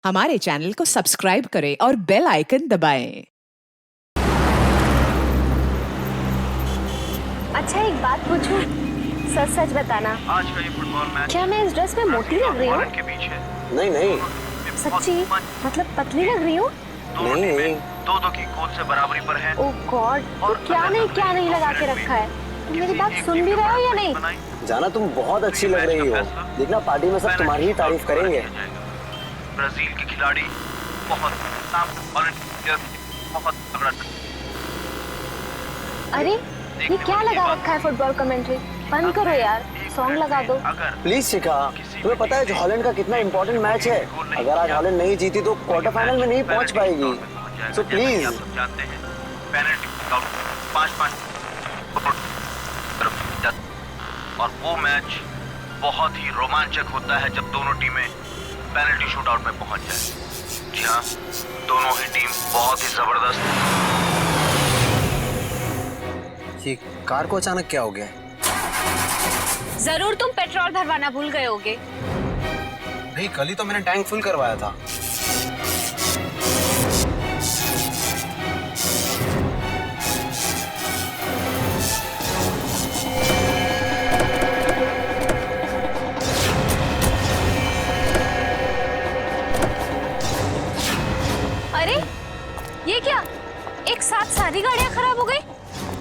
हमारे चैनल को सब्सक्राइब करें और बेल आइकन दबाएं। अच्छा एक बात पूछूं? सच सच बताना, आज का ये फुटबॉल मैच क्या मैं इस ड्रेस में मोटी लग रही हूँ? के बीच है। नहीं नहीं सच्ची? मतलब पतली लग रही हूँ? दोनों नहीं, टीमें नहीं। दो की गोल से बराबरी पर है। ओह गॉड, तो क्या नहीं लगा के रखा है? तुम मेरी बात सुन भी रहे हो या नहीं? जाना, तुम बहुत अच्छी लग रही हो। देखना पार्टी में सब तुम्हारी ही तारीफ करेंगे। ब्राजील के खिलाड़ी बहुत तगड़ा। अरे ये क्या लगा रखा है फुटबॉल कमेंट्री? बंद करो यार, सॉन्ग लगा दो। प्लीज शिखा, तुम्हें पता है हॉलैंड का कितना इंपॉर्टेंट मैच है। अगर आज हॉलैंड नहीं जीती तो क्वार्टर फाइनल में नहीं पहुंच पाएगी। So please. आप सब जानते हैं पेनल्टी 5-5 और वो मैच बहुत ही रोमांचक होता है जब दोनों टीमें पेनल्टी शूटआउट में पहुंच जाए। जी हाँ, दोनों ही टीम बहुत ही जबरदस्त। ये कार को अचानक क्या हो गया? जरूर तुम पेट्रोल भरवाना भूल गए होगे। नहीं, कल ही तो मैंने टैंक फुल करवाया था। अरे ये क्या, एक साथ सारी गाड़ियां खराब हो गई?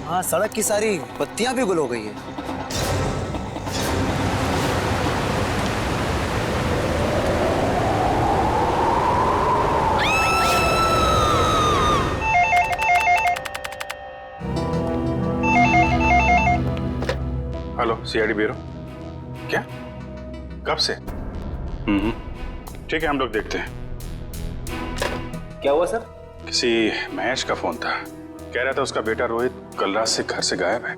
हाँ, सड़क की सारी बत्तियां भी गुल हो गई है। Hello, CID bureau. क्या? कब से? ठीक है, हम लोग देखते हैं। क्या हुआ सर? किसी महेश का फोन था, कह रहा था उसका बेटा रोहित कल रात से घर से गायब है।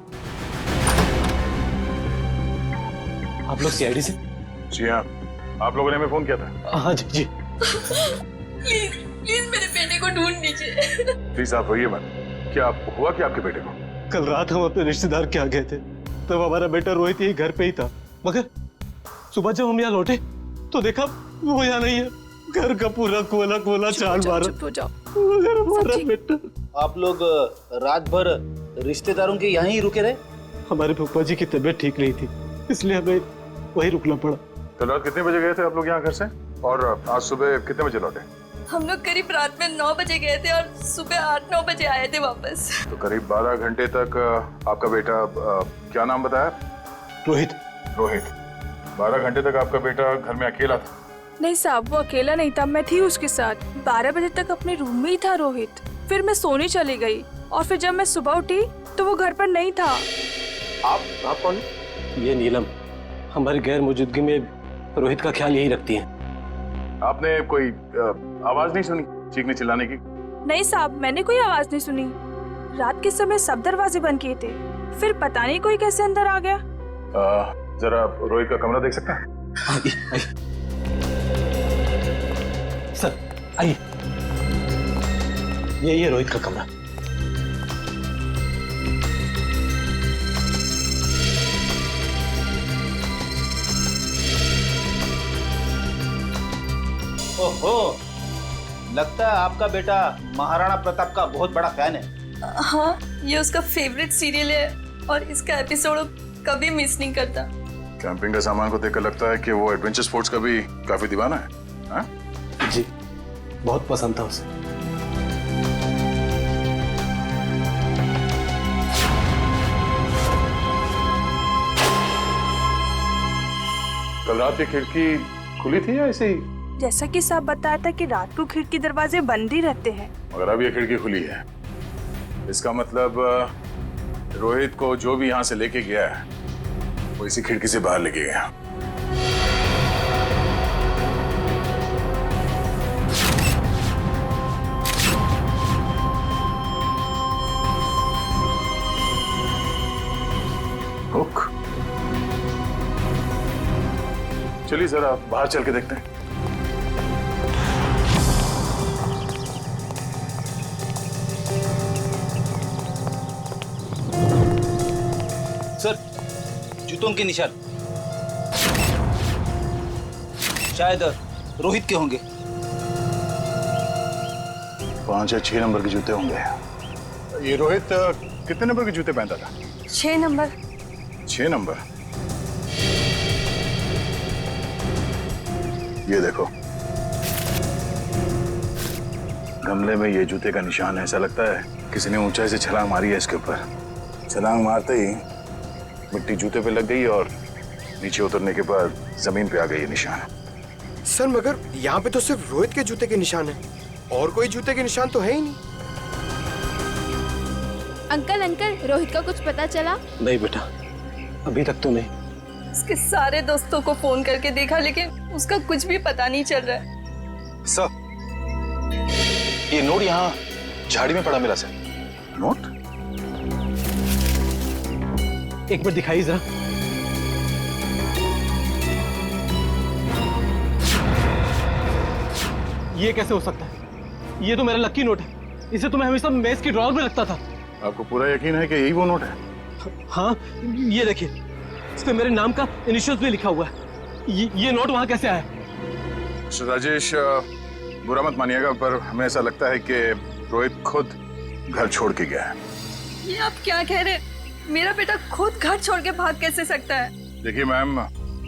आप लोग सीआईडी से? जी हाँ, आप लोगों ने हमें फोन किया था। हाँ जी जी। प्लीज मेरे बेटे को ढूंढ लीजिए। प्लीज आप रोइए मत। क्या हुआ क्या आपके बेटे को? कल रात हम अपने रिश्तेदार के यहाँ गए थे, तब हमारा बेटा रोहित यही घर पे ही था, मगर सुबह जब हम यहाँ लौटे तो देखा वो यहाँ नहीं है। घर का पूरा कोला चाल मारा। मगर हमारा बेटा। आप लोग रात भर रिश्तेदारों के यहाँ ही रुके रहे? हमारे फूफा जी की तबीयत ठीक नहीं थी, इसलिए हमें वही रुकना पड़ा। कल रात कितने बजे गए थे आप लोग यहाँ घर से, और आज सुबह कितने बजे लौटे? हम लोग करीब रात में 9 बजे गए थे और सुबह 8-9 बजे आए थे वापस। तो करीब 12 घंटे तक आपका बेटा, क्या नाम बताया? रोहित। रोहित। 12 घंटे तक आपका बेटा घर में अकेला था? नहीं साहब, वो अकेला नहीं था, मैं थी उसके साथ। 12 बजे तक अपने रूम में ही था रोहित। फिर मैं सोने चली गई और फिर जब मैं सुबह उठी तो वो घर पर नहीं था। आप कौन? ये नीलम हमारी गैर मौजूदगी में रोहित का ख्याल यही रखती है। आपने कोई आवाज नहीं सुनी चीखने चिल्लाने की? नहीं साहब, मैंने कोई आवाज नहीं सुनी। रात के समय सब दरवाजे बंद किए थे, फिर पता नहीं कोई कैसे अंदर आ गया। जरा रोहित का कमरा देख सकता है? आइए सर, आइए। यही है रोहित का कमरा। ओहो, लगता है आपका बेटा महाराणा प्रताप का बहुत बड़ा फैन है। हाँ, ये उसका फेवरेट सीरियल है और इसका एपिसोड कभी मिस नहीं करता। कैंपिंग का सामान को देखकर लगता है कि वो एडवेंचर स्पोर्ट्स का भी काफी दीवाना है। हाँ? जी, बहुत पसंद था उसे। कल रात की खिड़की खुली थी या ऐसे ही? जैसा कि साहब बताया था कि रात को खिड़की दरवाजे बंद ही रहते हैं। मगर अब ये खिड़की खुली है, इसका मतलब रोहित को जो भी यहाँ से लेके गया है वो इसी खिड़की से बाहर लेके गया। हुक। चलिए जरा बाहर चल के देखते हैं। सर, जूतों के निशान शायद रोहित के होंगे। 5 या 6 नंबर के जूते होंगे। ये रोहित कितने नंबर के जूते पहनता था? 6 नंबर। 6 नंबर। ये देखो, गमले में ये जूते का निशान है। ऐसा लगता है किसी ने ऊंचाई से छलांग मारी है इसके ऊपर। छलांग मारते ही मिट्टी जूते पे लग गई और नीचे उतरने के बाद जमीन पे आ गई ये निशान। सर मगर यहाँ पे तो सिर्फ रोहित के जूते के निशान है, और कोई जूते के निशान तो है ही नहीं। अंकल रोहित का कुछ पता चला? नहीं बेटा, अभी तक तो नहीं। उसके सारे दोस्तों को फोन करके देखा लेकिन उसका कुछ भी पता नहीं चल रहा है। सर, ये नोट यहाँ झाड़ी में पड़ा मिला सर। नोट? एक मिनट दिखाइए जरा। ये कैसे हो सकता है? ये तो मेरा लकी नोट है। इसे तो मैं हमेशा मेज की ड्रॉअर में रखता था। आपको पूरा यकीन है कि यही वो नोट है? हाँ, ये देखिए, इस पे मेरे नाम का इनिशियल्स भी लिखा हुआ है। ये नोट वहां कैसे आया? मिस्टर राजेश, बुरा मत मानिएगा, पर हमें ऐसा लगता है कि रोहित खुद घर छोड़ के गया है। ये आप क्या कह रहे हैं? मेरा बेटा खुद घर छोड़ के भाग कैसे सकता है? देखिए मैम,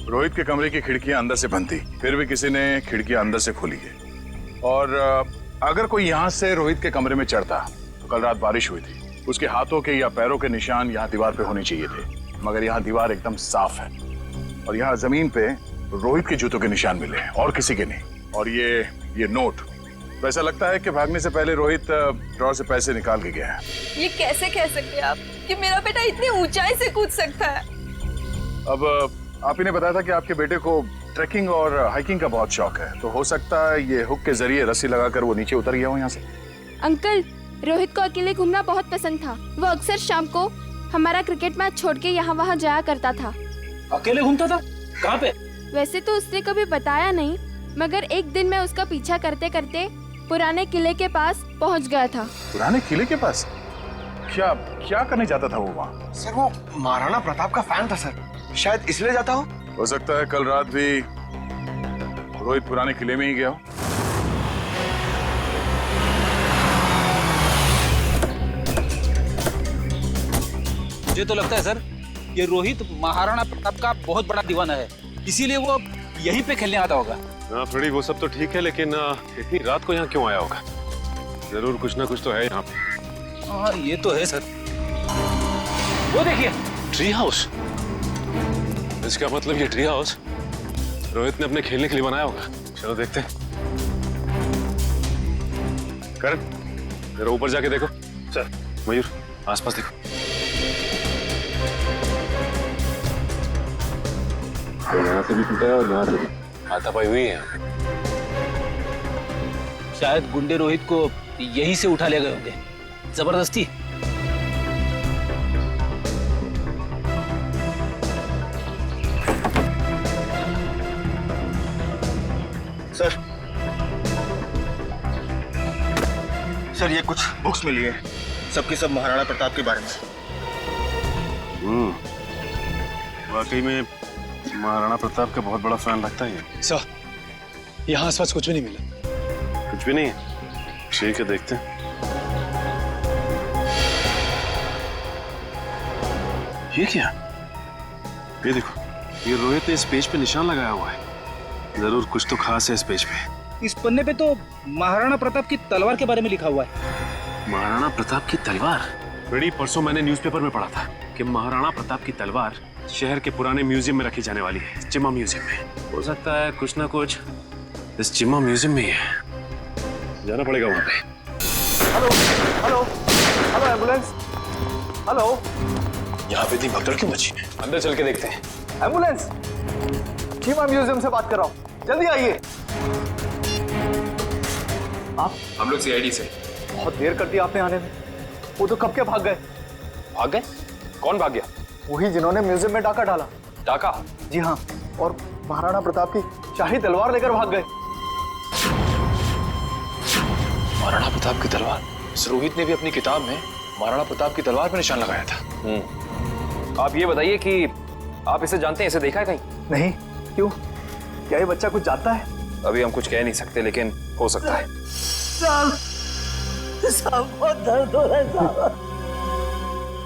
रोहित के कमरे की खिड़कियां अंदर से बंद थी, फिर भी किसी ने खिड़कियां अंदर से खोली है। और अगर कोई यहाँ से रोहित के कमरे में चढ़ता तो कल रात बारिश हुई थी, उसके हाथों के या पैरों के निशान यहाँ दीवार पे होने चाहिए थे, मगर यहाँ दीवार एकदम साफ है और यहाँ जमीन पे रोहित के जूतों के निशान मिले हैं और किसी के नहीं। और ये नोट, तो ऐसा लगता है कि भागने से पहले रोहित ड्रॉअर से पैसे निकाल के गया है। ये कैसे कह सकते हैं आप कि मेरा बेटा इतनी ऊंचाई से कूद सकता है? अब आप ही ने बताया था कि आपके बेटे को ट्रैकिंग और हाइकिंग का बहुत शौक है, तो हो सकता है ये हुक के जरिए रस्सी लगाकर वो नीचे उतर गया हो यहाँ से। अंकल, रोहित को अकेले घूमना बहुत पसंद था। वो अक्सर शाम को हमारा क्रिकेट मैच छोड़ के यहाँ वहाँ जाया करता था। अकेले घूमता था? कहाँ पे? वैसे तो उसने कभी बताया नहीं, मगर एक दिन मैं उसका पीछा करते करते पुराने किले के पास पहुँच गया था। पुराने किले के पास? क्या करने जाता था वो वहाँ? सर वो महाराणा प्रताप का फैन था सर, शायद इसलिए जाता हो सकता है कल रात भी रोहित पुराने किले में ही गया हो। मुझे तो लगता है सर, ये रोहित महाराणा प्रताप का बहुत बड़ा दीवाना है, इसीलिए वो अब यहीं पे खेलने आता होगा। हाँ थोड़ी वो सब तो ठीक है, लेकिन इतनी रात को यहाँ क्यों आया होगा? जरूर कुछ ना कुछ तो है यहाँ पे। हाँ ये तो है सर। वो देखिए, ट्री हाउस। इसका मतलब ये ट्री हाउस रोहित ने अपने खेलने के लिए बनाया होगा। चलो देखते हैं। करण, जरा ऊपर जाके देखो। सर। मयूर, आसपास देखो। यहाँ से भी टूटा है और यहाँ से भी हाथापाई हुई है। शायद गुंडे रोहित को यहीं से उठा ले गए होंगे जबरदस्ती। सर ये कुछ बुक्स मिली है, सबकी सब महाराणा प्रताप के बारे में। वाकई में महाराणा प्रताप का बहुत बड़ा फैन लगता है। सर, यहाँ आसपास कुछ भी नहीं मिला। कुछ भी नहीं है? ठीक है, देखते हैं। ये क्या? ये देखो, ये रोहित ने इस पेज पे निशान लगाया हुआ है। जरूर कुछ तो खास है इस पेज पे। इस पन्ने पे तो महाराणा प्रताप की तलवार के बारे में लिखा हुआ है। महाराणा प्रताप की तलवार? बड़ी परसों मैंने न्यूज़पेपर में पढ़ा था कि महाराणा प्रताप की तलवार शहर के पुराने म्यूजियम में रखी जाने वाली है, चिम्मा म्यूजियम में। हो सकता है कुछ ना कुछ इस चिम्मा म्यूजियम में ही है। जाना पड़ेगा वहां पे। Hello hello hello, ambulance. Hello, यहाँ पे इतनी भगदड़ क्यों मची है? अंदर चल के देखते हैं। एम्बुलेंस, चिम्मा म्यूजियम से बात कर रहा हूँ, जल्दी आइए। आप? हम लोग सीआईडी से। बहुत देर कर दी आपने आने में। वो तो कब के भाग गए। भाग गए? कौन भाग गया? वही जिन्होंने म्यूजियम में डाका डाला। डाका? जी हाँ, और महाराणा प्रताप की शाही तलवार लेकर भाग गए। महाराणा प्रताप की तलवार? रोहित ने भी अपनी किताब में महाराणा प्रताप की तलवार पर निशान लगाया था। आप ये बताइए कि आप इसे जानते हैं, इसे देखा है कहीं? नहीं। क्यों, क्या ये बच्चा कुछ जानता है? अभी हम कुछ कह नहीं सकते, लेकिन हो सकता है। साहब बहुत दर्द हो रहा है साहब।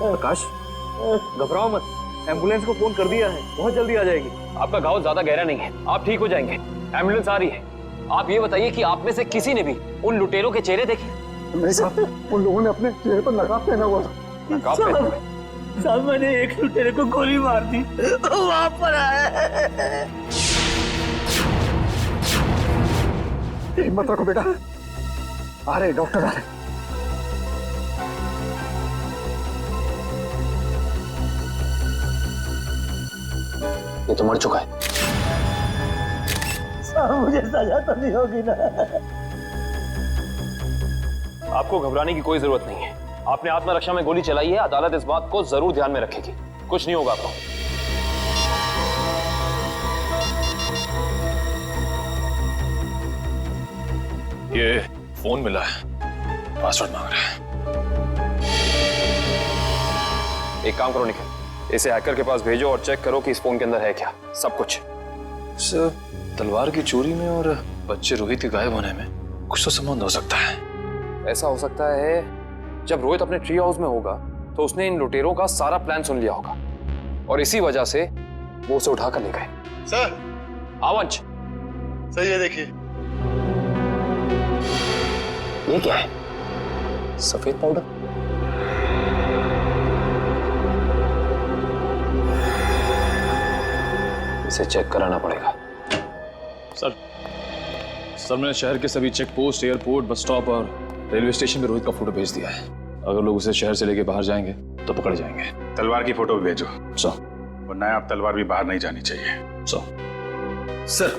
आकाश, घबराओ मत, एम्बुलेंस को फोन कर दिया है, बहुत जल्दी आ जाएगी। आपका घाव ज्यादा गहरा नहीं है, आप ठीक हो जाएंगे। एम्बुलेंस आ रही है। आप ये बताइए कि आप में से किसी ने भी उन लुटेरों के चेहरे देखे? नहीं साहब, उन लोगों ने अपने चेहरे पर नकाब पहना हुआ था। नकाब पहना? साहब मैंने एक लुटेरे को गोली मार दी, वहां पर आया। हिम्मत रखो बेटा, आ रहे डॉक्टर आ रहे। ये तो मर चुका है। साहब मुझे सजा तो नहीं होगी ना? आपको घबराने की कोई जरूरत नहीं है। आपने आत्मरक्षा में गोली चलाई है, अदालत इस बात को जरूर ध्यान में रखेगी। कुछ नहीं होगा आपको। ये फोन मिला है, पासवर्ड मांग रहा है। एक काम करो निखिल, इसे हैकर के पास भेजो और चेक करो कि इस फोन के अंदर है क्या, सब कुछ। सर, तलवार की चोरी में और बच्चे रोहित के गायब होने में कुछ तो संबंध हो सकता है। ऐसा हो सकता है जब रोहित अपने ट्री हाउस में होगा तो उसने इन लुटेरों का सारा प्लान सुन लिया होगा और इसी वजह से वो उसे उठाकर ले गए। सर, आवंश, सर ये देखिए। ये क्या है? सफेद पाउडर? इसे चेक कराना पड़ेगा। सर, मैंने शहर के सभी check post, airport, bus stop और रेलवे स्टेशन पे रोहित का फोटो भेज दिया है। अगर लोग उसे शहर से लेके बाहर जाएंगे तो पकड़े जाएंगे। तलवार की फोटो भी भेजो। सर। वरना आप तलवार भी बाहर नहीं जानी चाहिए। सर,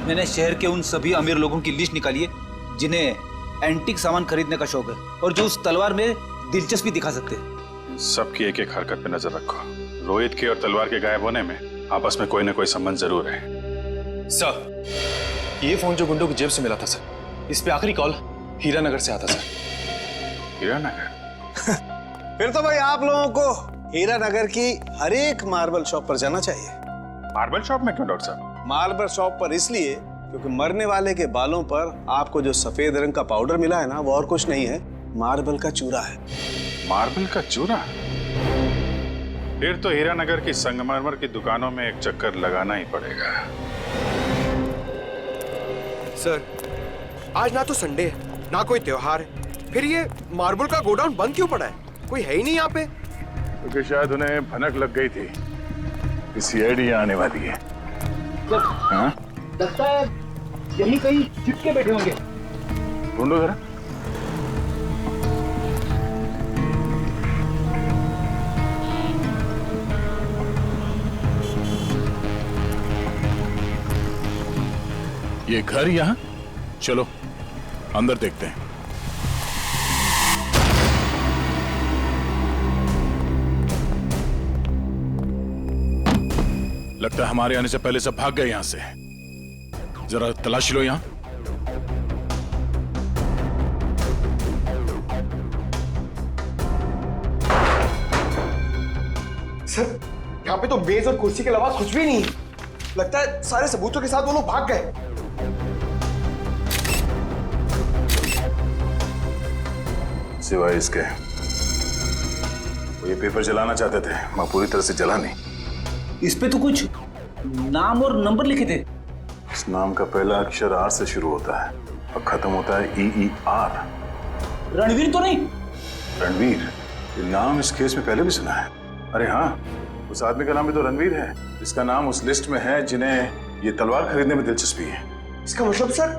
मैंने शहर के उन सभी अमीर लोगों की लिस्ट निकाली है जिन्हें एंटीक सामान खरीदने का शौक है और जो उस तलवार में दिलचस्पी दिखा सकते हैं। सबकी एक एक हरकत पे नजर रखो। रोहित के और तलवार के गायब होने में आपस में कोई ना कोई संबंध जरूर है। सर, ये फोन जो गुंडों की जेब से मिला था सर, इस पे आखिरी कॉल हीरानगर से आता सर। हीरानगर? फिर तो भाई आप लोगों को हीरानगर की हर एक मार्बल शॉप पर जाना चाहिए। मार्बल शॉप में क्यों डॉक्टर साहब? मार्बल शॉप पर इसलिए क्योंकि मरने वाले के बालों पर आपको जो सफेद रंग का पाउडर मिला है ना, वो और कुछ नहीं है, मार्बल का चूरा है। मार्बल का चूरा? फिर तो हीरानगर की संगमरमर की दुकानों में एक चक्कर लगाना ही पड़ेगा। सर, आज ना तो संडे है, ना कोई त्योहार है, फिर ये मार्बल का गोडाउन बंद क्यों पड़ा है? कोई है ही नहीं यहाँ पे। क्योंकि शायद उन्हें भनक लग गई थी कि सीआईडी आने वाली है। हाँ? लगता है यही कहीं छिपके बैठे होंगे। ढूंढो जरा। ये घर यहाँ? चलो अंदर देखते हैं। लगता है हमारे आने से पहले सब भाग गए यहां से। जरा तलाशी लो यहां। सर, यहाँ पे तो मेज और कुर्सी के अलावा कुछ भी नहीं है। लगता है सारे सबूतों के साथ वो लोग भाग गए। सिवाय इसके वो ये पेपर जलाना चाहते थे, मैं पूरी तरह से जला नहीं। इस पे तो कुछ नाम और नंबर लिखे थे। इस नाम का पहला अक्षर आर से शुरू होता है और खत्म होता है EER। रणवीर तो नहीं? रणवीर? ये नाम इस केस में पहले भी सुना है। अरे हाँ, उस आदमी का नाम भी तो रणवीर है, इसका नाम उस लिस्ट में है जिन्हें ये तलवार खरीदने में दिलचस्पी है। इसका मतलब सर,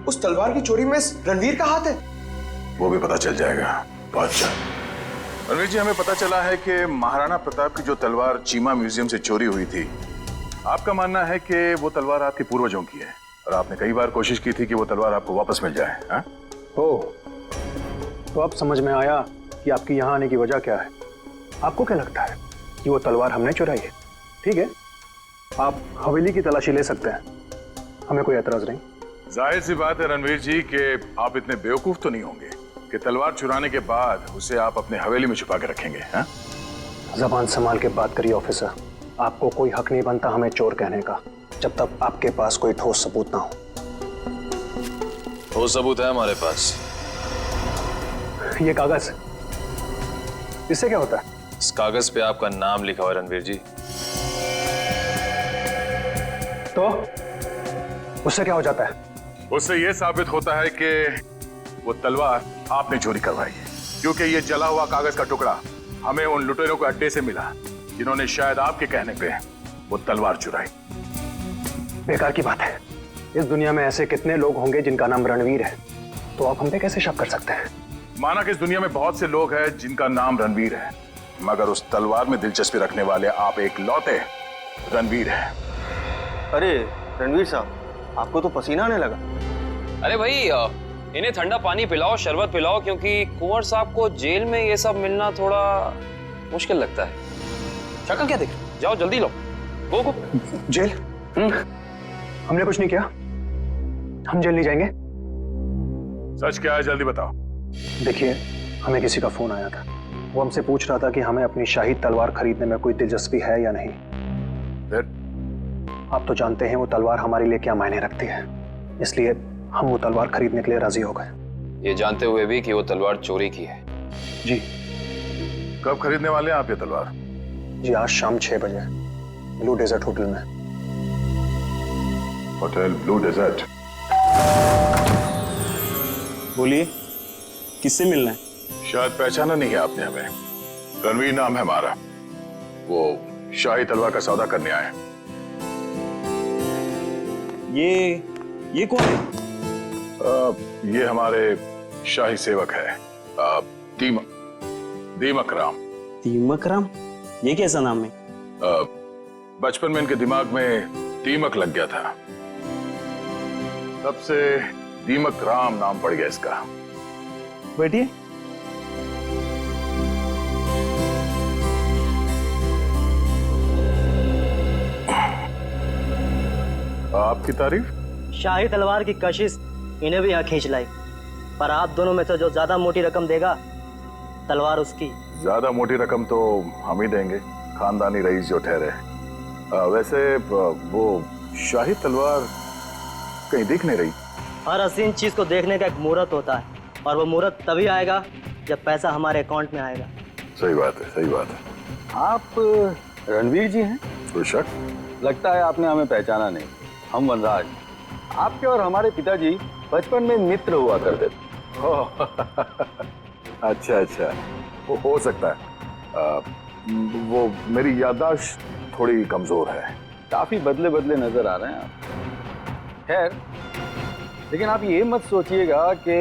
उस तलवार की चोरी में रणवीर का हाथ है? वो भी पता चल जाएगा। बादशाह रणवीर जी, हमें पता चला है कि महाराणा प्रताप की जो तलवार चीमा म्यूजियम से चोरी हुई थी, आपका मानना है कि वो तलवार आपके पूर्वजों की है और आपने कई बार कोशिश की थी कि वो तलवार आपको वापस मिल जाए। हाँ? तो अब समझ में आया कि आपकी यहाँ आने की वजह क्या है। आपको क्या लगता है कि वो तलवार हमने चुराई है? ठीक है, आप हवेली की तलाशी ले सकते हैं, हमें कोई एतराज नहीं। जाहिर सी बात है रणवीर जी कि आप इतने बेवकूफ तो नहीं होंगे कि तलवार चुराने के बाद उसे आप अपने हवेली में छुपा के रखेंगे। हाँ? जबान संभाल के बात करिए ऑफिसर, आपको कोई हक नहीं बनता हमें चोर कहने का जब तक आपके पास कोई ठोस सबूत ना हो। ठोस सबूत है हमारे पास। ये कागज, इससे क्या होता है? इस कागज पे आपका नाम लिखा हुआ है रणवीर जी। तो उससे क्या हो जाता है? उससे यह साबित होता है कि वो तलवार आपने चोरी करवाई है, क्योंकि ये जला हुआ कागज का टुकड़ा हमें उन लुटेरों के अड्डे से मिला जिन्होंने शायद आपके कहने पे वो तलवार चुराई। बेकार की बात है। इस दुनिया में ऐसे कितने लोग होंगे जिनका नाम रणवीर है, तो आप हम पे कैसे शक कर सकते हैं? माना कि इस दुनिया में बहुत से लोग हैं जिनका नाम रणवीर है, मगर उस तलवार में दिलचस्पी रखने वाले आप एक लौते रणवीर हैं। अरे रणवीर साहब, आपको तो पसीना आने लगा। अरे भाई इन्हें ठंडा पानी पिलाओ, शरबत पिलाओ, क्योंकि कुंवर साहब को जेल में ये सब मिलना थोड़ा मुश्किल लगता है। शक्ल क्या देख? जाओ जल्दी लो, गो गो। जेल? हमने कुछ नहीं किया, हम जेल नहीं जाएंगे। सच क्या है, जल्दी बताओ। देखिए, हमें किसी का फोन आया था। वो हमसे पूछ रहा था कि हमें अपनी शाही तलवार खरीदने में कोई दिलचस्पी है या नहीं। फिर? आप तो जानते हैं वो तलवार हमारे लिए क्या मायने रखती है, इसलिए हम वो तलवार खरीदने के लिए राजी हो गए। ये जानते हुए भी कि वो तलवार चोरी की है। जी। कब खरीदने वाले हैं आप ये तलवार? जी आज शाम 6 बजे ब्लू डेजर्ट होटल में। Hotel blue desert? बोलिए, किससे मिलना है? शायद पहचाना नहीं है आपने हमें। रणवीर नाम है हमारा। वो शाही तलवार का सौदा करने आए। ये कौन है? ये हमारे शाही सेवक है, दीमक राम। दीमक राम? ये कैसा नाम है? बचपन में इनके दिमाग में दीमक लग गया था, तब से दीमक राम नाम पड़ गया इसका। बैठिए। आपकी तारीफ? शाही तलवार की कशिश इन्हें भी यहाँ खींच लाई, पर आप दोनों में से जो ज्यादा मोटी रकम देगा तलवार उसकी। ज्यादा मोटी रकम तो हम ही देंगे, खानदानी रईस जो ठहरे। वैसे वो शाही तलवार कहीं दिख नहीं रही। हर हसीन चीज को देखने का एक मुहूर्त होता है, और वो मुहूर्त तभी आएगा जब पैसा हमारे अकाउंट में आएगा। सही बात है, सही बात है। आप रणवीर जी हैं? कोई शक? लगता है आपने हमें पहचाना नहीं। हम वनराज, आपके और हमारे पिताजी बचपन में मित्र हुआ करते थे। अच्छा अच्छा, वो हो सकता है। वो मेरी याददाश्त थोड़ी कमजोर है। काफी बदले बदले नजर आ रहे हैं आप। खैर, लेकिन आप ये मत सोचिएगा कि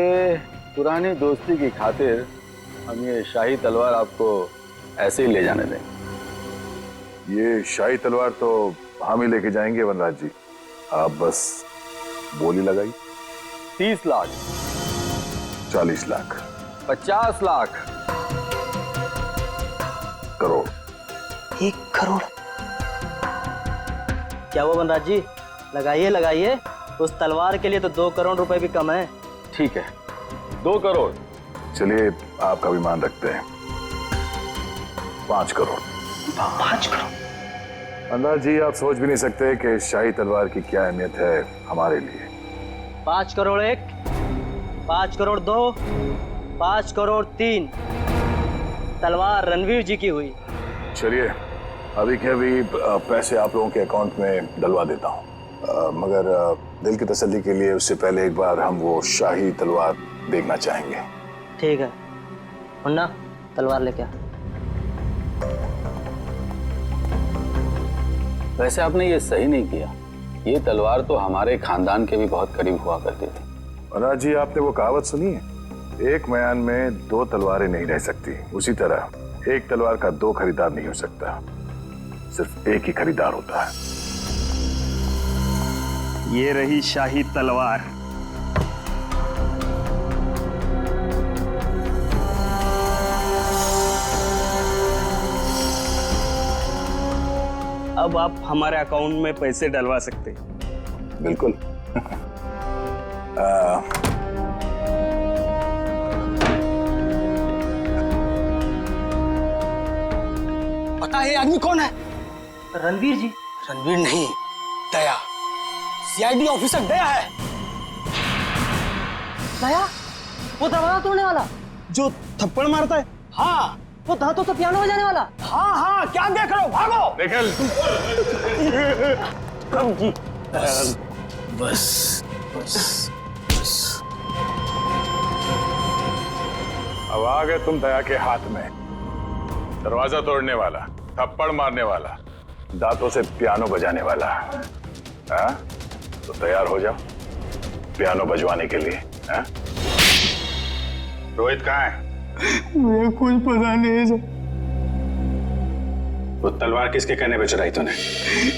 पुरानी दोस्ती की खातिर हम ये शाही तलवार आपको ऐसे ही ले जाने देंगे। ये शाही तलवार तो हम ही लेके जाएंगे वनराज जी, आप बस बोली लगाई। 30 लाख, 40 लाख, 50 लाख, करोड़। 1 करोड़? क्या वो वनराज जी? लगाइए लगाइए, उस तलवार के लिए तो 2 करोड़ रुपए भी कम है। ठीक है, 2 करोड़। चलिए आपका भी मान रखते हैं, 5 करोड़। 5 करोड़? वनराज जी, आप सोच भी नहीं सकते कि शाही तलवार की क्या अहमियत है हमारे लिए। 5 करोड़ 1, 5 करोड़ 2, 5 करोड़ 3। तलवार रणवीर जी की हुई। चलिए अभी के अभी पैसे आप लोगों के अकाउंट में डलवा देता हूँ, मगर दिल की तसल्ली के लिए उससे पहले एक बार हम वो शाही तलवार देखना चाहेंगे। ठीक है, मुन्ना तलवार लेके आ। वैसे आपने ये सही नहीं किया। ये तलवार तो हमारे खानदान के भी बहुत करीब हुआ करती थी। वनराज जी, आपने वो कहावत सुनी है, एक मयान में 2 तलवारें नहीं रह सकती। उसी तरह एक तलवार का 2 खरीदार नहीं हो सकता, सिर्फ एक ही खरीदार होता है। ये रही शाही तलवार। अब आप हमारे अकाउंट में पैसे डलवा सकते हैं। बिल्कुल। पता है आदमी कौन है? रणवीर जी। रणवीर नहीं, दया। सीआईडी ऑफिसर दया है। दया? वो दरवाजा तोड़ने वाला? जो थप्पड़ मारता है? हाँ, वो दांतों से पियानो बजाने वाला। हाँ हाँ, क्या देख रहे हो, भागो। निकल। कब जी? बस बस बस। अब आ गए तुम दया के हाथ में। दरवाजा तोड़ने वाला, थप्पड़ मारने वाला, दांतों से पियानो बजाने वाला। हाँ? तो तैयार हो जाओ पियानो बजवाने के लिए। हाँ? रोहित कहाँ है? मुझे कुछ पता नहीं सर। वो तलवार किसके कहने पे चुराई तूने?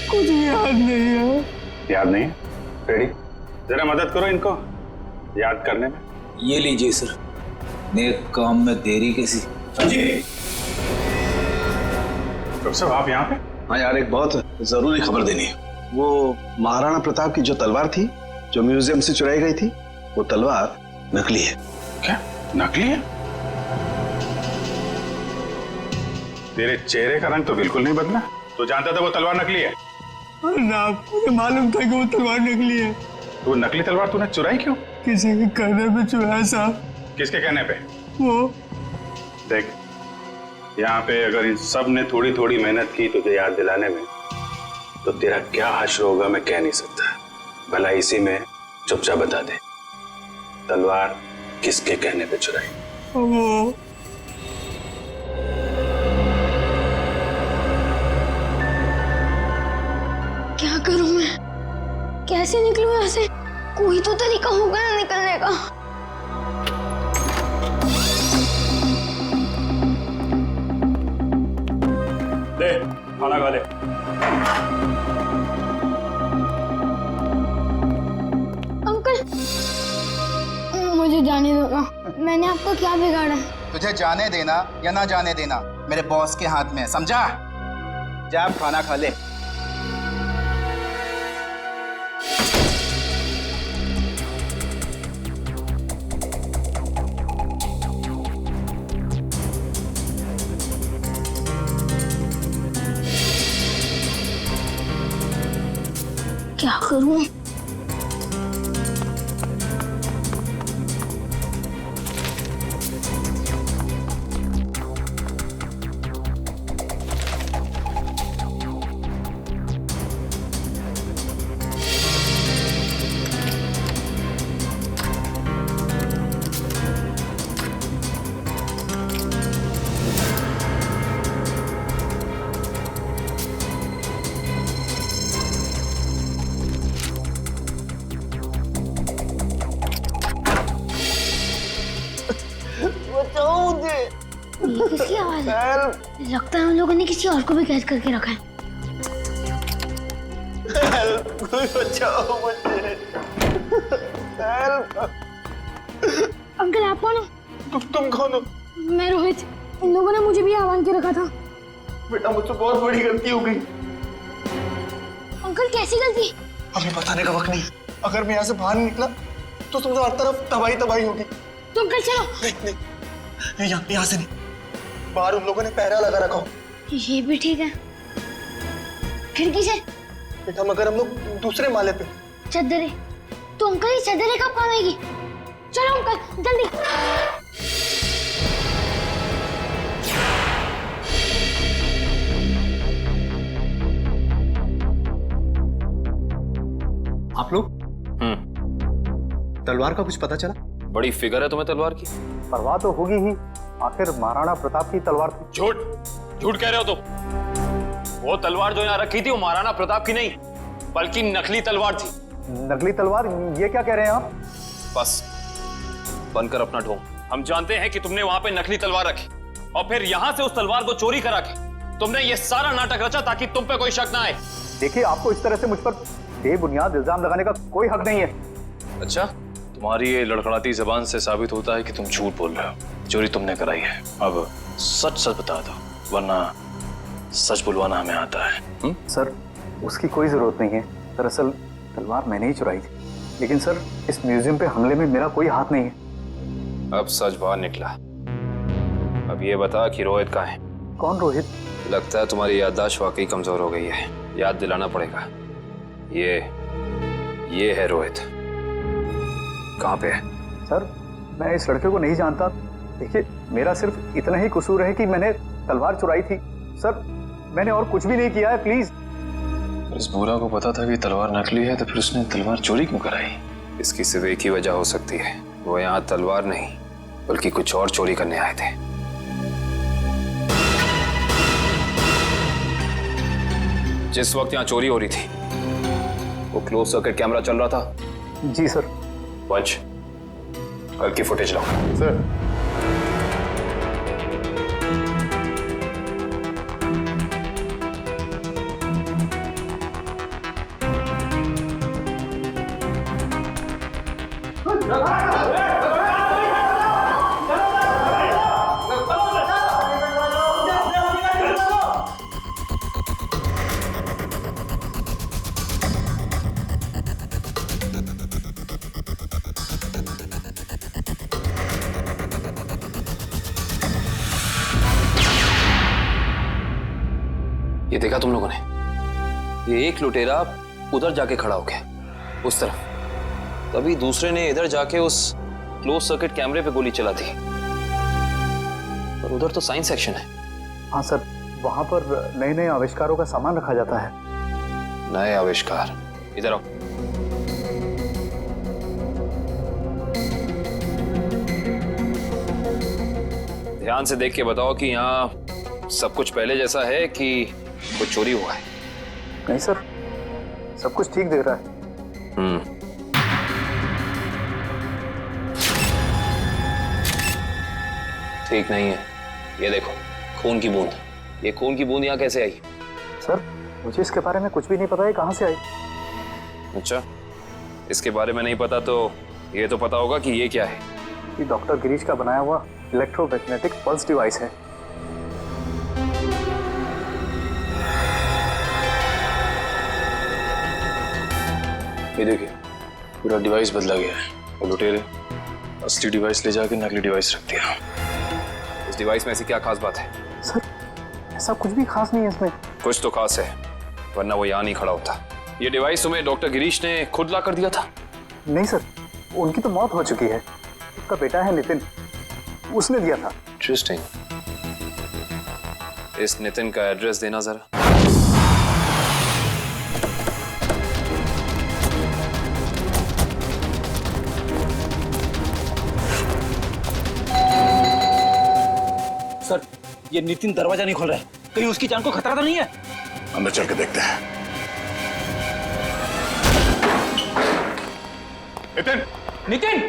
कुछ याद नहीं है। याद नहीं? रेडी, जरा मदद करो इनको याद करने में। ये लीजिए सर, नेक काम में देरी कैसी। जी डॉक्टर साहब, आप यहाँ पे? हाँ यार, एक बहुत जरूरी खबर देनी है। वो महाराणा प्रताप की जो तलवार थी, जो म्यूजियम से चुराई गई थी, वो तलवार नकली है। क्या नकली है? तेरे चेहरे का रंग तो बिल्कुल नहीं बदला। तो जानता था वो तलवार नकली है? मुझे मालूम था कि वो तलवार नकली है। तो वो नकली तलवार तूने चुराई क्यों? किसी के कहने पे चुराया साहब। किसके कहने पे? वो देख, यहाँ पे अगर इन सब ने थोड़ी थोड़ी मेहनत की तुझे याद दिलाने में, तो तेरा क्या हश्र होगा मैं कह नहीं सकता। भला इसी में चुपचाप बता दे, तलवार किसके कहने पे चुराई? वो क्या करूं मैं? कैसे निकलूं यहाँ से? कोई तो तरीका होगा ना निकलने का। दे खाना खा ले। अंकल, मुझे जाने दो ना। मैंने आपको क्या बिगाड़ा? तुझे जाने देना या ना जाने देना मेरे बॉस के हाथ में है, समझा? जा आप खाना खा ले। क्या करूं? ये किसकी आवाज है? लगता है उन लोगों ने किसी और को भी कैद करके रखा है। कोई बचाओ मुझे। अंकल, आप कौन हो? तुम कौन हो? मैं रोहित। इन लोगों ने मुझे भी आह्वान के रखा था। बेटा, मुझसे बहुत बड़ी गलती हो गई। अंकल, कैसी गलती? हमें बताने का वक्त नहीं। अगर मैं यहाँ से बाहर निकला तो तुमसे हर तरफ तबाही तबाही होगी। तो अंकल चलो। नहीं, यहाँ से नहीं। बाहर उन लोगों ने पहरा लगा रखा हो। ये भी ठीक है। खिड़की से? बेटा, मगर हम लोग दूसरे माले पे। चद्दरें? तो अंकल, ये चद्दरें कब काम आएगी? चलो अंकल, जल्दी। आप लोग? तलवार का कुछ पता चला? बड़ी फिगर है तुम्हें तलवार की। परवाह तो होगी ही, आखिर महाराणा प्रताप की तलवार थी। झूठ कह रहे हो तुम। वो तलवार जो यहाँ रखी थी वो महाराणा प्रताप की नहीं, बल्कि नकली तलवार थी। नकली तलवार? ये क्या कह रहे हैं आप? बस बंद कर अपना ढोंग। हम जानते हैं कि तुमने वहां पे नकली तलवार रखी और फिर यहां से उस तलवार को चोरी करा के तुमने ये सारा नाटक रचा ताकि तुम पे कोई शक ना आए। देखिए, आपको इस तरह से मुझ पर बेबुनियाद इल्जाम लगाने का कोई हक नहीं है। अच्छा, तुम्हारी ये लड़खड़ाती जबान से साबित होता है कि तुम झूठ बोल रहे हो। चोरी तुमने कराई है। अब सच सच बता दो, वरना सच बुलवाना हमें आता है। सर, उसकी कोई जरूरत नहीं है। दरअसल तलवार मैंने ही चुराई थी। लेकिन सर, इस म्यूजियम पे हमले में मेरा कोई हाथ नहीं है। अब सच बाहर निकला। अब ये बता कि रोहित कहाँ है? कौन रोहित? लगता है तुम्हारी याददाश्त वाकई कमजोर हो गई है। याद दिलाना पड़ेगा। ये है रोहित। कहाँ पे है? सर, मैं इस लड़के को नहीं जानता। देखिए, मेरा सिर्फ इतना ही कसूर है कि मैंने तलवार चुराई थी सर, मैंने और कुछ भी नहीं किया है, प्लीज। इस बूढ़ा को पता था कि तलवार नकली है, तो फिर उसने तलवार चोरी क्यों कराई? इसकी सिर्फ एक ही वजह हो सकती है, वो यहाँ तलवार नहीं बल्कि कुछ और चोरी करने आए थे। जिस वक्त यहाँ चोरी हो रही थी वो क्लोज सर्किट कैमरा चल रहा था? जी सर। वंश, कल की फुटेज लाओ। सर ये देखा तुम लोगों ने? ये एक लुटेरा उधर जाके खड़ा हो गया उस तरफ, तभी दूसरे ने इधर जाके उस क्लोज सर्किट कैमरे पे गोली चला दी। पर उधर तो साइंस सेक्शन है। हाँ सर, वहां पर नए नए आविष्कारों का सामान रखा जाता है। नए आविष्कार? इधर आओ। ध्यान से देख के बताओ कि यहाँ सब कुछ पहले जैसा है कि कुछ चोरी हुआ है? नहीं सर, सब कुछ ठीक दिख रहा है। ठीक नहीं है। ये देखो, खून की बूंद। ये खून की बूंद यहाँ कैसे आई? सर, मुझे इसके बारे में कुछ भी नहीं पता है, कहाँ से आई। अच्छा, इसके बारे में नहीं पता तो ये तो पता होगा कि ये क्या है? ये डॉक्टर गिरीश का बनाया हुआ इलेक्ट्रोमैग्नेटिक पल्स डिवाइस है। ये देखिए, पूरा डिवाइस बदला गया है और लुटेरे असली डिवाइस ले जाके नकली डिवाइस रख दिया। इस डिवाइस में ऐसी क्या खास बात है? सर, ऐसा कुछ भी खास नहीं है इसमें। कुछ तो खास है, वरना वो यहाँ नहीं खड़ा होता। ये डिवाइस तुम्हें डॉक्टर गिरीश ने खुद ला कर दिया था? नहीं सर, उनकी तो मौत हो चुकी है। उसका बेटा है नितिन, उसने दिया था। इंटरेस्टिंग। इस नितिन का एड्रेस देना जरा। सर, ये नितिन दरवाजा नहीं खोल रहा है, कहीं उसकी जान को खतरा तो नहीं है? अंदर चल के देखते हैं। नितिन! नितिन!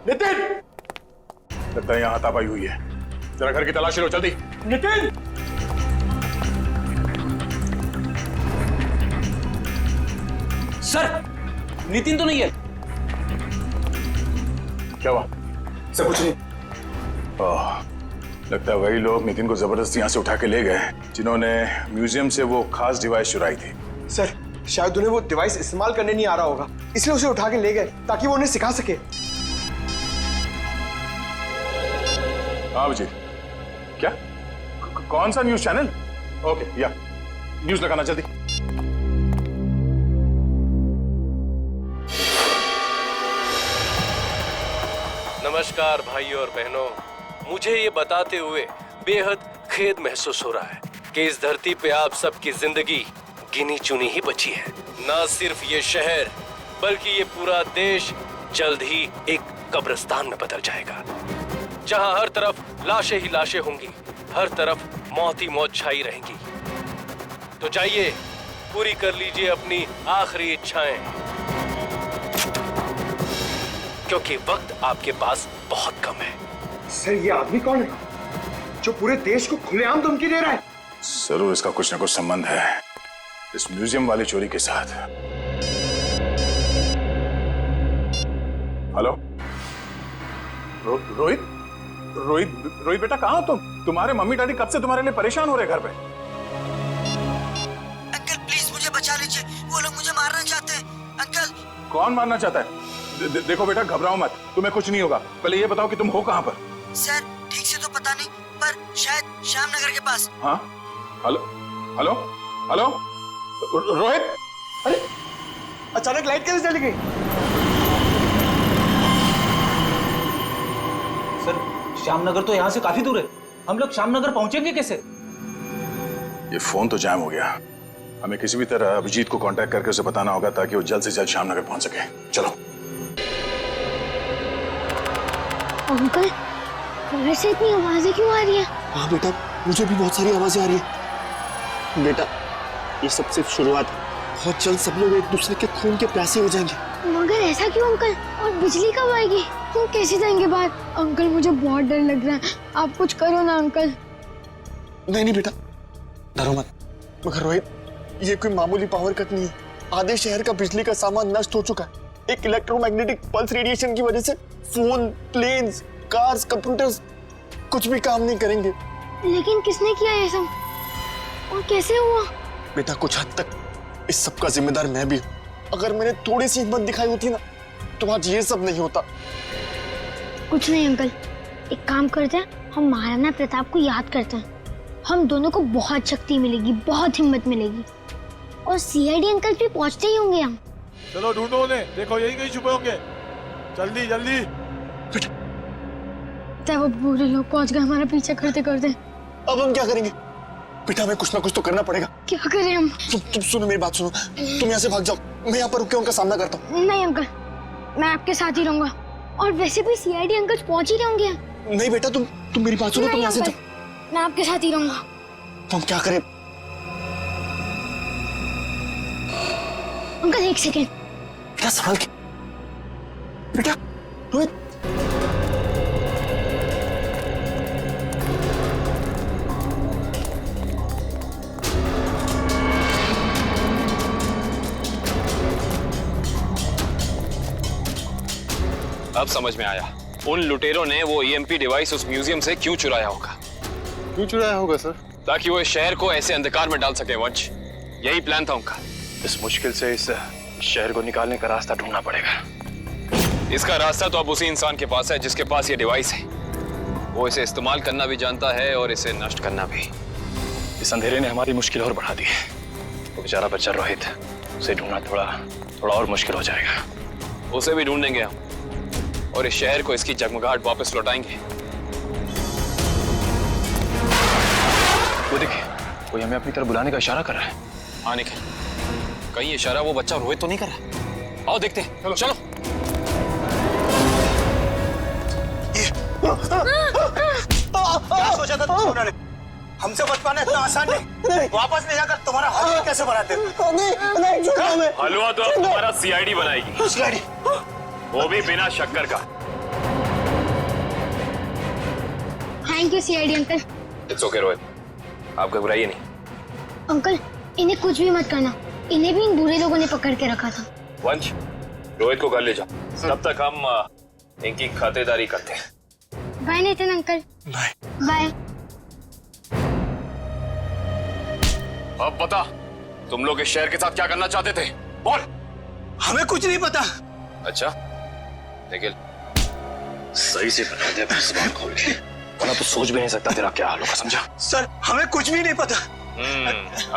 नितिन! लगता है यहाँ हाथापाई हुई है। जरा घर की तलाशी लो, जल्दी। नितिन! सर, नितिन तो नहीं है। क्या हुआ? सब कुछ नहीं। लगता है वही लोग नितिन को जबरदस्ती यहाँ से उठा के ले गए जिन्होंने म्यूजियम से वो खास डिवाइस चुराई थी। सर, शायद उन्हें वो डिवाइस इस्तेमाल करने नहीं आ रहा होगा, इसलिए उसे उठा के ले गए ताकि वो उन्हें सिखा सके। हाँ अभिजीत, क्या? कौन सा न्यूज चैनल? ओके, या न्यूज लगाना जल्दी। नमस्कार भाइयों और बहनों, मुझे ये बताते हुए बेहद खेद महसूस हो रहा है कि इस धरती पे आप सबकी जिंदगी गिनी चुनी ही बची है। न सिर्फ ये शहर बल्कि ये पूरा देश जल्द ही एक कब्रिस्तान में बदल जाएगा, जहां हर तरफ लाशें ही लाशें होंगी, हर तरफ मौत ही मौत छाई रहेंगी। तो जाइए, पूरी कर लीजिए अपनी आखिरी इच्छाएं, क्योंकि वक्त आपके पास बहुत कम है। सर, ये आदमी कौन है जो पूरे देश को खुलेआम धमकी दे रहा है? जरूर इसका कुछ न कुछ संबंध है इस म्यूजियम वाली चोरी के साथ। हेलो रोहित? रोहित बेटा, कहाँ हो तुम? तुम्हारे मम्मी डैडी कब से तुम्हारे लिए परेशान हो रहे घर पे? अंकल प्लीज मुझे बचा लीजिए, वो लोग मुझे मारना चाहते हैं। अंकल। कौन मारना चाहता है? देखो बेटा, घबराओ मत, तुम्हें कुछ नहीं होगा। पहले ये बताओ कि तुम हो कहाँ पर? सर, ठीक से तो पता नहीं, पर शायद श्याम नगर के पास। हाँ? Hello hello hello Rohit? अरे अचानक लाइट कैसे चली गई? सर, श्यामनगर तो यहाँ से काफी दूर है, हम लोग श्यामनगर पहुंचेंगे कैसे? ये फोन तो जैम हो गया। हमें किसी भी तरह अभिजीत को कांटेक्ट करके उसे बताना होगा ताकि वो जल्द से जल्द श्यामनगर पहुंच सके। चलो। अंकल, घर से इतनी आवाजें क्यों आ रही है? हाँ बेटा, मुझे भी बहुत सारी आवाजें आ रही है। बेटा, ये सब सिर्फ शुरुआत है। बहुत जल्द सब लोग एक दूसरे के खून के प्यासे हो जाएंगे। मगर ऐसा क्यों अंकल? और बिजली कब आएगी? हम कैसे जाएंगे बाहर? अंकल, मुझे बहुत डर लग रहा है, आप कुछ करो ना अंकल। नहीं बेटा, डरो मत। मगर रोहित, ये कोई मामूली पावर कट नहीं है। आधे शहर का बिजली का सामान नष्ट हो चुका है। एक इलेक्ट्रोमैग्नेटिक पल्स रेडिएशन की वजह से फोन, प्लेन्स, कार्स, कंप्यूटर्स कुछ भी काम नहीं करेंगे। लेकिन किसने किया ये सब और कैसे हुआ? बेटा, कुछ हद तक इस सब का जिम्मेदार मैं भी हूँ। अगर मैंने थोड़ी सी हिम्मत दिखाई होती ना, तो आज ये सब नहीं होता। कुछ नहीं अंकल, एक काम करते हैं, हम महाराणा प्रताप को याद करते हैं। हम दोनों को बहुत शक्ति मिलेगी, बहुत हिम्मत मिलेगी, और सीआईडी अंकल भी पहुंचते ही होंगे। हम चलो ढूंढो उन्हें, देखो यही कहीं छुपे होंगे। जल्दी जल्दी। तब वो बुरे लोग पहुंच गए हमारा पीछा करते करते। अब हम क्या करेंगे? बेटा, हमें कुछ ना कुछ तो करना पड़ेगा। क्या करें हम? तुम सुनो मेरी बात, सुनो। तुम यहाँ से भाग जाओ, मैं यहाँ पर रुक के उनका सामना करता हूँ। नहीं अंकल, मैं आपके साथ ही रहूंगा, और वैसे भी सीआईडी अंकल पहुंच ही रहे होंगे। नहीं बेटा, तुम मेरी बात सुनो। तुम यहाँ से जाओ, मैं आपके साथ ही रहूंगा। तुम क्या करें? अंकल, एक सेकेंड। बेटा, संभाल के। बेटा, रोहित। अब समझ में आया, उन लुटेरों ने वो ईएमपी डिवाइस उस म्यूजियम से क्यों चुराया होगा। क्यों चुराया होगा सर? ताकि वो इस शहर को ऐसे अंधकार में डाल सके वंश। यही प्लान था उनका। इस मुश्किल से इस शहर को निकालने का रास्ता ढूंढना पड़ेगा। इसका रास्ता तो अब उसी इंसान के पास है जिसके पास ये डिवाइस है। वो इसे इस्तेमाल करना भी जानता है और इसे नष्ट करना भी। इस अंधेरे ने हमारी मुश्किल और बढ़ा दी है। वो बेचारा बच्चा रोहित, उसे ढूंढना थोड़ा और मुश्किल हो जाएगा। उसे भी ढूंढेंगे हम, और इस शहर को इसकी जगमगाहट वापस लौटाएंगे। वो देखिए, कोई हमें अपनी तरफ बुलाने का इशारा कर रहा है। हाँ निखिल, कहीं इशारा वो बच्चा रोहित तो नहीं कर रहा? आओ देखते हैं। चलो। क्या सोचा था तुमने? हमसे बच पाना इतना आसान नहीं। वापस ले जाकर तुम्हारा हलवा कैसे बनाते? हलवा तो अब तुम्हारा सीआईडी बनाएगी। सीआईडी? वो भी बिना शक्कर का। Thank you CID uncle. It's okay Rohit, आप घबराइए नहीं। अंकल, इन्हें कुछ भी मत करना, इन्हें भी इन बुरे लोगों ने पकड़ के रखा था। वंश, रोहित को घर ले जाओ, तब तक हम इनकी खातिरदारी करते हैं। Bye Nitin uncle. Bye bye. अब बता, तुम लोग इस शहर के साथ क्या करना चाहते थे? बोल। हमें कुछ नहीं पता। अच्छा, निखिल सही से बता दे अपनी जुबान खोल के, वरना तो सोच भी नहीं सकता तेरा क्या हाल होगा, समझा? सर, हमें कुछ भी नहीं पता।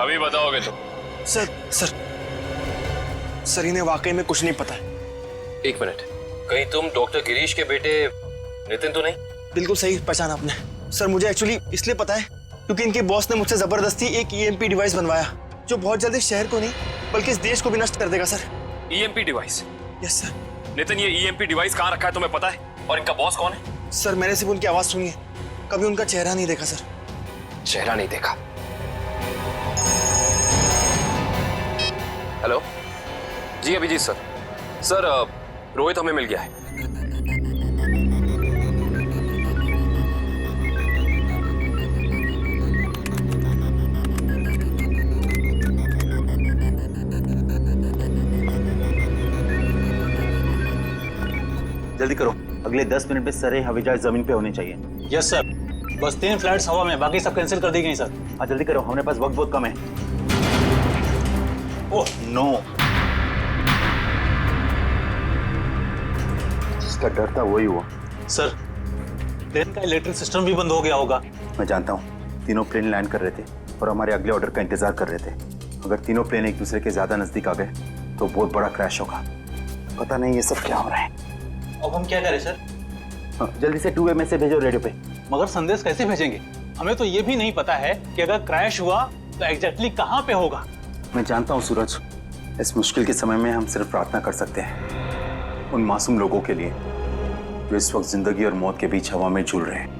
अभी बताओगे तुम? सर इन्हें वाकई में कुछ नहीं पता है। एक मिनट, कहीं तुम डॉक्टर गिरीश के बेटे नितिन तो नहीं? बिल्कुल सही पहचाना आपने। सर, मुझे एक्चुअली इसलिए पता है क्योंकि इनके बॉस ने मुझसे जबरदस्ती एक ईएमपी डिवाइस बनवाया, जो बहुत जल्दी शहर को नहीं बल्कि इस देश को भी नष्ट कर देगा sir. EMP device? Yes sir. Nitin, ये ईएमपी डिवाइस कहाँ रखा है तुम्हें पता है? और इनका बॉस कौन है? सर, मैंने सिर्फ उनकी आवाज सुनी है, कभी उनका चेहरा नहीं देखा सर। चेहरा नहीं देखा? हेलो जी, अभिजीत सर। सर, रोहित हमें मिल गया है। जल्दी करो, अगले 10 मिनट में सारे हवाई जहाज जमीन पे होने चाहिए। Yes sir. बस 3 फ्लाइट्स हवा में, बाकी सब कैंसिल कर दी गई सर। हाँ जल्दी करो, हमारे पास वक्त बहुत कम है। ओह नो, जिसका डर था वही हुआ। सर, प्लेन का इलेक्ट्रिक सिस्टम भी बंद हो गया होगा। मैं जानता हूँ, तीनों प्लेन लैंड कर रहे थे और हमारे अगले ऑर्डर का इंतजार कर रहे थे। अगर तीनों प्लेन एक दूसरे के ज्यादा नजदीक आ गए तो बहुत बड़ा क्रैश होगा। पता नहीं ये सब क्या हो रहा है। अब हम क्या करें सर? जल्दी से 2 मैसेज भेजो रेडियो पे। मगर संदेश कैसे भेजेंगे? हमें तो ये भी नहीं पता है कि अगर क्रैश हुआ तो एग्जैक्टली कहाँ पे होगा। मैं जानता हूँ सूरज, इस मुश्किल के समय में हम सिर्फ प्रार्थना कर सकते हैं उन मासूम लोगों के लिए जो इस वक्त जिंदगी और मौत के बीच हवा में झूल रहे हैं।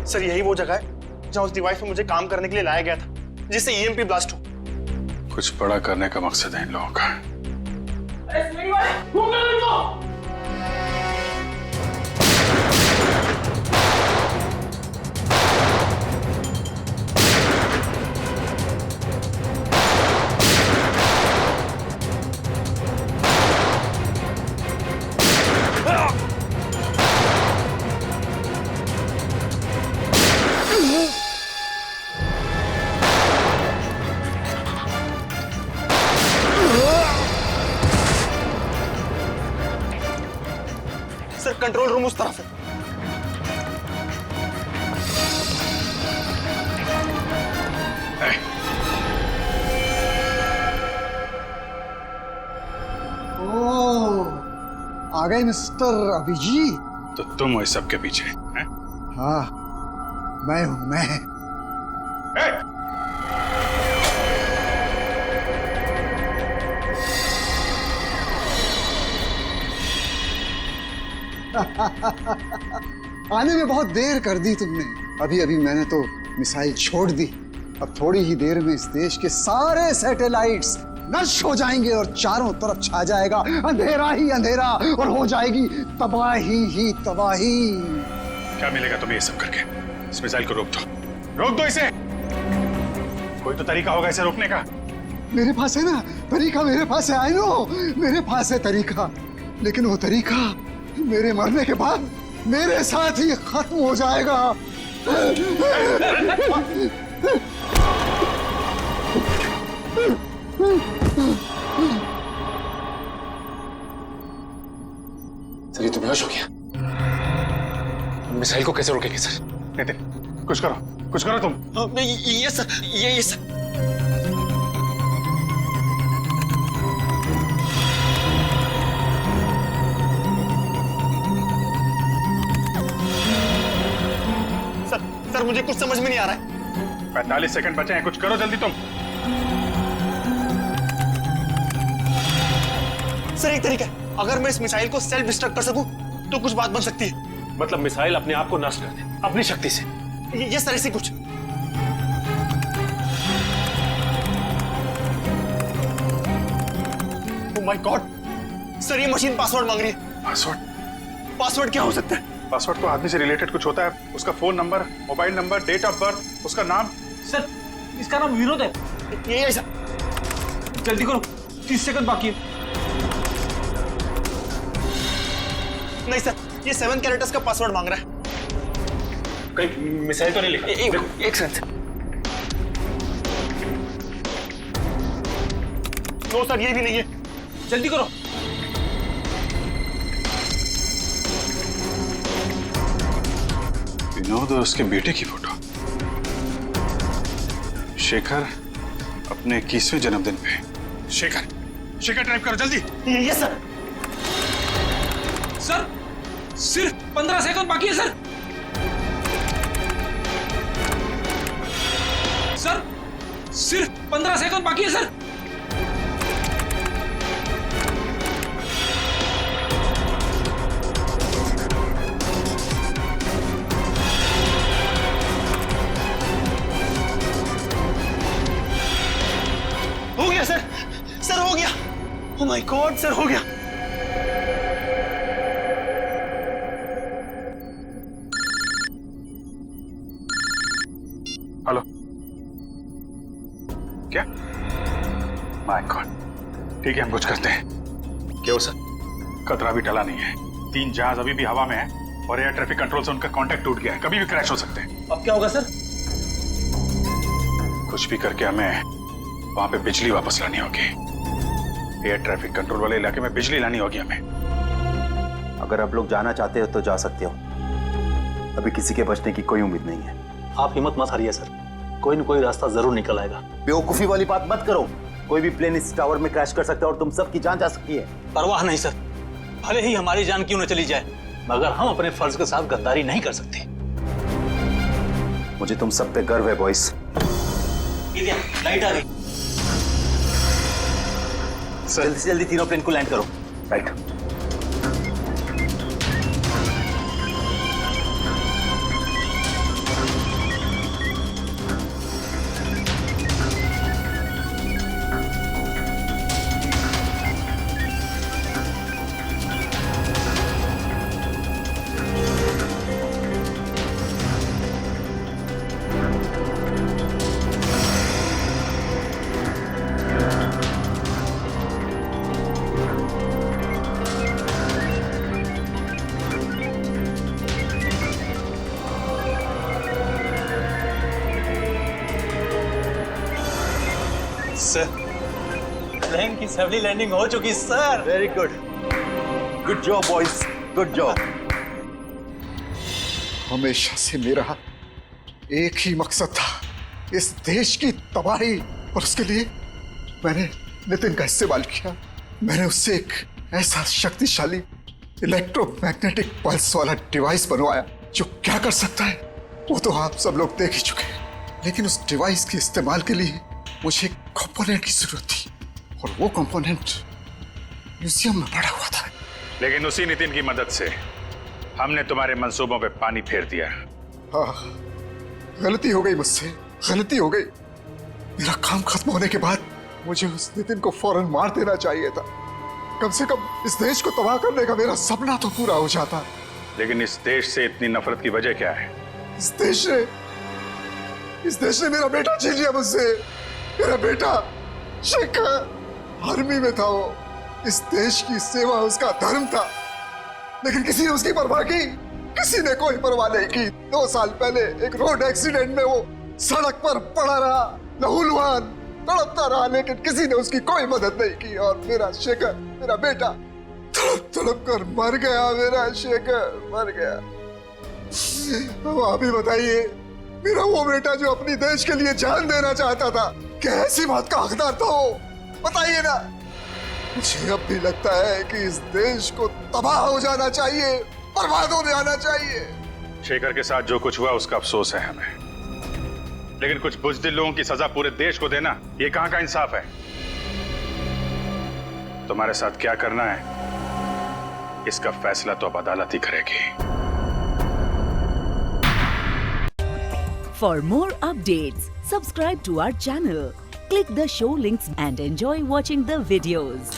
सर यही वो जगह है जहां उस डिवाइस पे मुझे काम करने के लिए लाया गया था, जिससे ईएमपी ब्लास्ट हो। कुछ बड़ा करने का मकसद है इन लोगों का। सर कंट्रोल रूम उस तरफ है। आ गए मिस्टर अभिजीत। तो तुम हो इस सब के पीछे हैं? हाँ मैं हूं मैं। आने में बहुत देर कर दी तुमने। अभी अभी मैंने तो मिसाइल छोड़ दी। अब थोड़ी ही देर में इस देश के सारे सैटेलाइट्स नष्ट हो जाएंगे और चारों तरफ छा जाएगा अंधेरा ही अंधेरा और हो जाएगी तबाही ही तबाही। क्या मिलेगा तुम्हें ये सब करके? इस मिसाइल को रोक दो इसे। कोई तो तरीका होगा इसे रोकने का। मेरे पास है ना तरीका, मेरे पास है। आई नो मेरे पास है तरीका, लेकिन वो तरीका मेरे मरने के बाद मेरे साथ ही खत्म हो जाएगा। सर ये तो बेहोश हो गया। मिसाइल को कैसे रोकेंगे सर? नितिन कुछ करो तुम। ये सर ये सर। सर मुझे कुछ समझ में नहीं आ रहा है। 45 सेकंड बचे हैं, कुछ करो जल्दी तुम। सर एक तरीका है, अगर मैं इस मिसाइल को सेल्फ डिस्ट्रक्ट कर सकूं तो कुछ बात बन सकती है। मतलब मिसाइल अपने आप को नष्ट कर दे अपनी शक्ति से? ये सर ऐसी कुछ। ओह माय गॉड सर, ये मशीन पासवर्ड मांग रही है। पासवर्ड क्या हो सकता है? पासवर्ड तो आदमी से रिलेटेड कुछ होता है। उसका phone number, mobile number, date of birth, उसका नाम। सर इसका नाम विनोद है। ये ऐसा। जल्दी करो, 30 सेकंड बाकी है। नहीं सर, ये 7 कैरेक्टर्स का पासवर्ड मांग रहा है। कहीं मिसाइल तो नहीं लिखा? एक सेकंड। नो सर ये भी नहीं है। जल्दी करो। विनोद और उसके बेटे की फोटो। शेखर अपने 21वें जन्मदिन पे। शेखर टाइप करो जल्दी। ये सर। सर सिर्फ 15 सेकंड बाकी है सर। सर सिर्फ 15 सेकंड बाकी है सर। हो गया सर, सर हो गया। ओह माय गॉड सर हो गया। हेलो क्या? माय गॉड, ठीक है हम कुछ करते हैं। क्या हो सर? खतरा भी टला नहीं है। 3 जहाज अभी भी हवा में है और एयर ट्रैफिक कंट्रोल से उनका कांटेक्ट टूट गया है। कभी भी क्रैश हो सकते हैं। अब क्या होगा सर? कुछ भी करके हमें वहां पे बिजली वापस लानी होगी। एयर ट्रैफिक कंट्रोल वाले इलाके में बिजली लानी होगी हमें। अगर आप लोग जाना चाहते हो तो जा सकते हो, अभी किसी के बचने की कोई उम्मीद नहीं है। आप हिम्मत मत हारिए सर, कोई न कोई रास्ता जरूर निकल आएगा। बेवकूफी वाली बात मत करो, कोई भी प्लेन इस टावर में क्रैश कर सकता है और तुम सबकी जान जा सकती है। परवाह नहीं सर, भले ही हमारी जान क्यों न चली जाए, मगर हम अपने फर्ज के साथ गद्दारी नहीं कर सकते। मुझे तुम सब पे गर्व है बॉयज। लाइट आ गई। जल्दी से जल्दी तीनों प्लेन को लैंड करो। राइट। सर, प्लेन की सफली लैंडिंग हो चुकी sir. Very good, good job boys, good job. हमेशा से मेरा एक ही मकसद था, इस देश की तबाही, और उसके लिए मैंने नितिन का इस्तेमाल किया। मैंने उससे एक ऐसा शक्तिशाली इलेक्ट्रोमैग्नेटिक पल्स वाला डिवाइस बनवाया जो क्या कर सकता है वो तो आप सब लोग देख ही चुके हैं। लेकिन उस डिवाइस के इस्तेमाल के लिए मुझे एक कंपोनेंट की जरूरत थी, और वो कंपोनेंट म्यूजियम में पड़ा हुआ था। लेकिन उसी नितिन की मदद से हमने तुम्हारे मंसूबों पे पानी फेर दिया। हाँ, गलती हो गई मुझसे, गलती हो गई। मेरा काम खत्म होने के बाद मुझे उस नितिन को फौरन मार देना चाहिए था। कम से कम इस देश को तबाह करने का मेरा सपना तो पूरा हो जाता। लेकिन इस देश से इतनी नफरत की वजह क्या है? इस देश ने मेरा बेटा छीन लिया मुझसे। मेरा बेटा शेखर आर्मी में था, वो इस देश की सेवा उसका धर्म था, लेकिन किसी ने उसकी परवाह की? किसी ने कोई परवाह नहीं की। 2 साल पहले एक रोड एक्सीडेंट में वो सड़क पर पड़ा रहा, लहूलुहान तड़पता रहा, लेकिन किसी ने उसकी कोई मदद नहीं की। और मेरा शेखर, मेरा बेटा तड़प तड़प कर मर गया। मेरा शेखर मर गया। अब आप ही बताइए, मेरा वो बेटा जो अपनी देश के लिए जान देना चाहता था, क्या ऐसी बात का हकदार था वो? बताइए ना। मुझे अब भी लगता है कि इस देश को तबाह हो जाना चाहिए, बर्बाद हो जाना चाहिए। शेखर के साथ जो कुछ हुआ उसका अफसोस है हमें, लेकिन कुछ बुज़दिल लोगों की सजा पूरे देश को देना, ये कहां का इंसाफ है? तुम्हारे साथ क्या करना है इसका फैसला तो अब अदालत ही करेगी। For more updates, subscribe to our channel, click the show links and enjoy watching the videos.